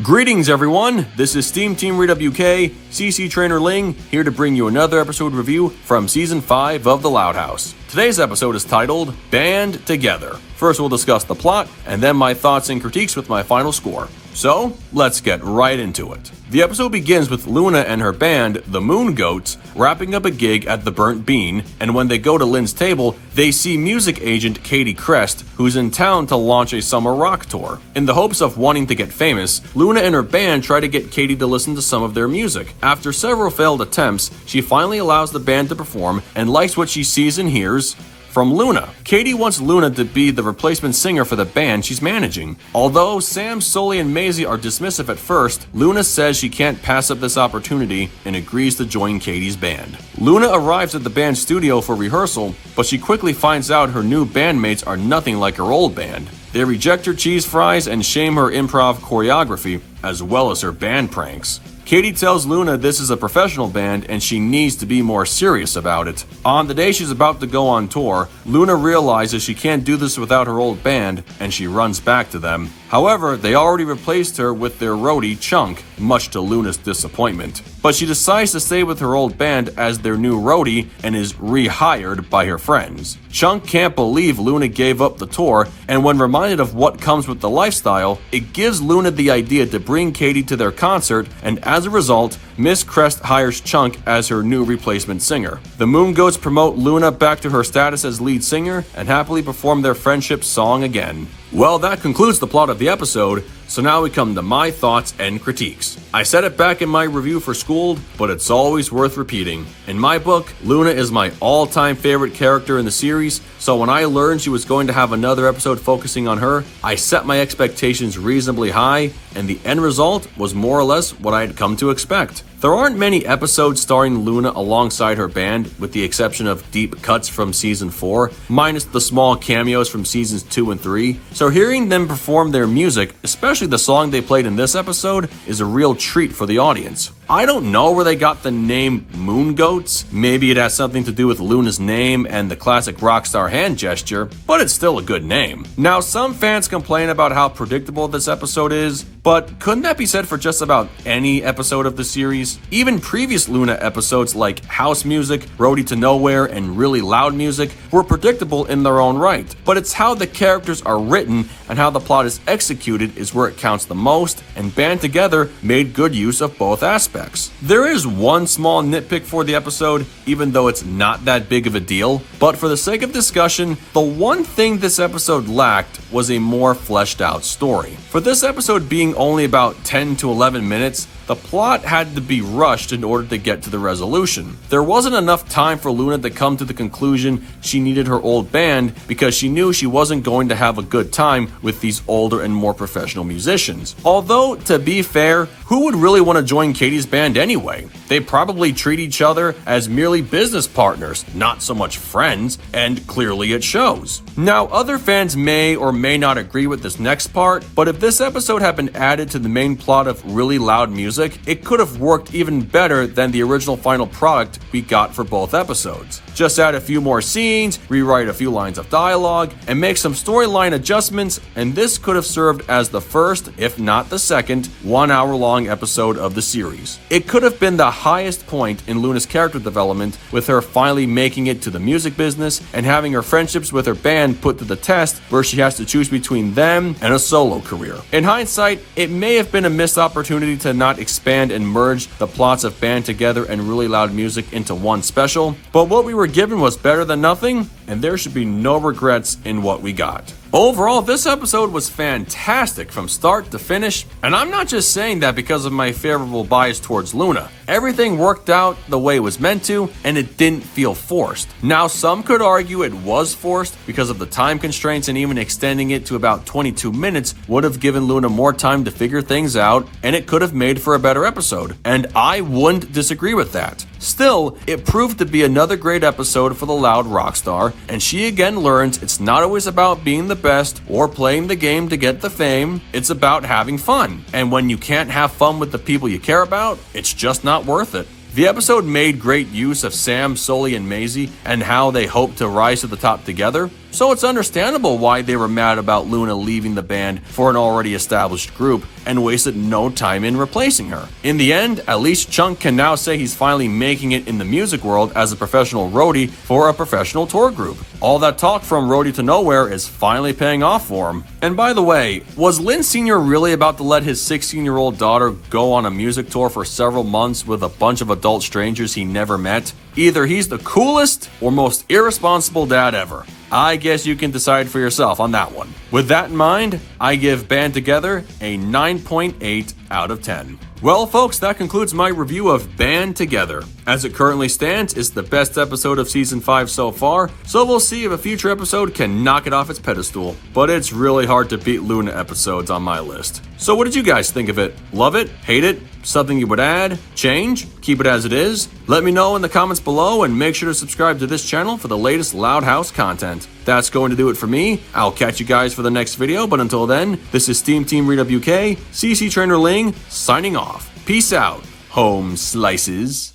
Greetings everyone, this is SteamTeamRedubUK, CC Trainor-Ling, here to bring you another episode review from Season 5 of The Loud House. Today's episode is titled, Band Together. First we'll discuss the plot, and then my thoughts and critiques with my final score. So, let's get right into it. The episode begins with Luna and her band, the Moon Goats, wrapping up a gig at the Burnt Bean, and when they go to Lynn's table, they see music agent Katie Crest, who's in town to launch a summer rock tour. In the hopes of wanting to get famous, Luna and her band try to get Katie to listen to some of their music. After several failed attempts, she finally allows the band to perform and likes what she sees and hears from Luna. Katie wants Luna to be the replacement singer for the band she's managing. Although Sam, Sully, and Maisie are dismissive at first, Luna says she can't pass up this opportunity and agrees to join Katie's band. Luna arrives at the band's studio for rehearsal, but she quickly finds out her new bandmates are nothing like her old band. They reject her cheese fries and shame her improv choreography, as well as her band pranks. Katie tells Luna this is a professional band and she needs to be more serious about it. On the day she's about to go on tour, Luna realizes she can't do this without her old band and she runs back to them. However, they already replaced her with their roadie, Chunk, much to Luna's disappointment. But she decides to stay with her old band as their new roadie and is rehired by her friends. Chunk can't believe Luna gave up the tour, and when reminded of what comes with the lifestyle, it gives Luna the idea to bring Katie to their concert, and as a result, Miss Crest hires Chunk as her new replacement singer. The Moon Goats promote Luna back to her status as lead singer and happily perform their friendship song again. Well, that concludes the plot of the episode, so now we come to my thoughts and critiques. I said it back in my review for Schooled, but it's always worth repeating. In my book, Luna is my all-time favorite character in the series, so when I learned she was going to have another episode focusing on her, I set my expectations reasonably high, and the end result was more or less what I had come to expect. There aren't many episodes starring Luna alongside her band, with the exception of deep cuts from Season 4, minus the small cameos from Seasons 2 and 3, so hearing them perform their music, especially the song they played in this episode, is a real treat for the audience. I don't know where they got the name Moon Goats. Maybe it has something to do with Luna's name and the classic rock star hand gesture, but it's still a good name. Now, some fans complain about how predictable this episode is, but couldn't that be said for just about any episode of the series? Even previous Luna episodes like House Music, Roadie to Nowhere, and Really Loud Music were predictable in their own right, but it's how the characters are written and how the plot is executed is where it counts the most, and Band Together made good use of both aspects. There is one small nitpick for the episode, even though it's not that big of a deal, but for the sake of discussion, the one thing this episode lacked was a more fleshed out story. For this episode being only about 10 to 11 minutes, the plot had to be rushed in order to get to the resolution. There wasn't enough time for Luna to come to the conclusion she needed her old band because she knew she wasn't going to have a good time with these older and more professional musicians. Although, to be fair, who would really want to join Katie's band anyway? They probably treat each other as merely business partners, not so much friends, and clearly it shows. Now, other fans may or may not agree with this next part, but if this episode had been added to the main plot of Really Loud Music, it could have worked even better than the original final product we got for both episodes. Just add a few more scenes, rewrite a few lines of dialogue, and make some storyline adjustments, and this could have served as the first, if not the second, 1 hour-long episode of the series. It could have been the highest point in Luna's character development, with her finally making it to the music business and having her friendships with her band put to the test, where she has to choose between them and a solo career. In hindsight, it may have been a missed opportunity to not expand and merge the plots of Band Together and Really Loud Music into one special, but what we were given was better than nothing, and there should be no regrets in what we got. Overall, this episode was fantastic from start to finish, and I'm not just saying that because of my favorable bias towards Luna. Everything worked out the way it was meant to, and it didn't feel forced. Now, some could argue it was forced because of the time constraints, and even extending it to about 22 minutes would have given Luna more time to figure things out, and it could have made for a better episode, and I wouldn't disagree with that. Still, it proved to be another great episode for the loud rock star, and she again learns it's not always about being the best or playing the game to get the fame, it's about having fun. And when you can't have fun with the people you care about, it's just not worth it. The episode made great use of Sam, Sully, and Maisie and how they hope to rise to the top together. so it's understandable why they were mad about Luna leaving the band for an already established group and wasted no time in replacing her. In the end, at least Chunk can now say he's finally making it in the music world as a professional roadie for a professional tour group. All that talk from roadie to nowhere is finally paying off for him. And by the way, was Lynn Sr. really about to let his 16-year-old daughter go on a music tour for several months with a bunch of adult strangers he never met? Either he's the coolest or most irresponsible dad ever. I guess you can decide for yourself on that one. With that in mind, I give Band Together a 9.8 out of 10. Well, folks, that concludes my review of Band Together. As it currently stands, it's the best episode of Season 5 so far, so we'll see if a future episode can knock it off its pedestal. But it's really hard to beat Luna episodes on my list. So what did you guys think of it? Love it? Hate it? Something you would add? Change? Keep it as it is? Let me know in the comments below, and make sure to subscribe to this channel for the latest Loud House content. That's going to do it for me. I'll catch you guys for the next video, but until then, this is SteamTeamRedubUK, CC Trainor-Ling, signing off. Peace out, home slices.